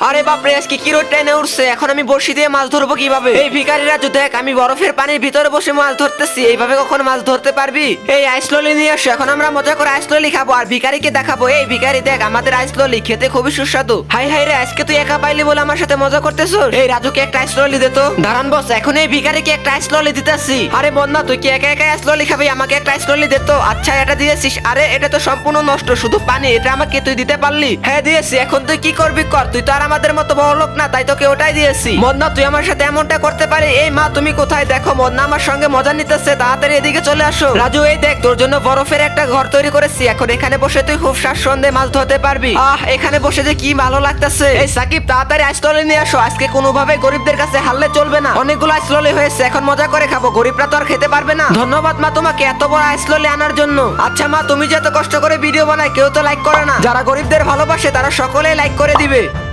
আরে বাপরে, আজকে কি রোদ টেনে উঠছে। এখন আমি বড়শি দিয়ে মাছ ধরবো কিভাবে? এই ভিখারিরা তো দেখ, আমি বরফের পানির ভিতরে বসে মাছ ধরতেছি, এইভাবে কখন মাছ ধরতে পারবি? এই আইস ললি নিয়ে আসো, এখন আমরা মজা করে আইস ললি খাবো আর ভিখারিকে দেখাবো। এই ভিখারি দেখ, আমাদের আইস ললি খেতে খুবই সুস্বাদু। হাই হাই রে, আজকে তুই একা পাইলি বলে আমার সাথে মজা করতেছো। এই রাজুকে একটা আইস ললি দে তো। দাঁড়ান বস, এখন এই ভিখারিকে একটা আইস ললি দিতেছি। আরে বন্যা, তুই কি একা একা আইস ললি খাবি? আমাকে একটা আইস ললি দে তো। আচ্ছা, এটা দিয়েছিস? আরে এটা তো সম্পূর্ণ নষ্ট, শুধু পানি। এটা আমাকে তুই দিতে পারলি? হ্যাঁ দিয়েছি, এখন তুই কি করবি কর, তুই তো আর আমাদের মতো বড় লোক না, তাই তোকে ওটাই দিয়েছি। মদনা, তুই আমার সাথে এমনটা করতে পারি? এই মা, তুমি কোথায়? দেখো মদনা আমার সঙ্গে মজা নিতেছে, তাড়াতাড়ি এদিকে চলে আসো। রাজু, এই দেখ, তোর জন্য বরফের একটা ঘর তৈরি করেছি, এখন এখানে বসে তুই খুব স্বাচ্ছন্দ্যে মাছ ধরতে পারবি। এখানে বসে যে কি ভালো লাগতেছে। এই সাকিব, তাড়াতাড়ি আইসললি নিয়ে আসো, আজকে কোনোভাবে গরিবদের কাছে হারলে চলবে না। অনেকগুলো আইসললি হয়েছে, এখন মজা করে খাবো, গরিবরা তো আর খেতে পারবে না। ধন্যবাদ মা তোমাকে এত বড় আইসললি আনার জন্য। আচ্ছা মা, তুমি যে এত কষ্ট করে ভিডিও বানায়, কেউ তো লাইক করে না। যারা গরিবদের ভালোবাসে তারা সকলেই লাইক করে দিবে।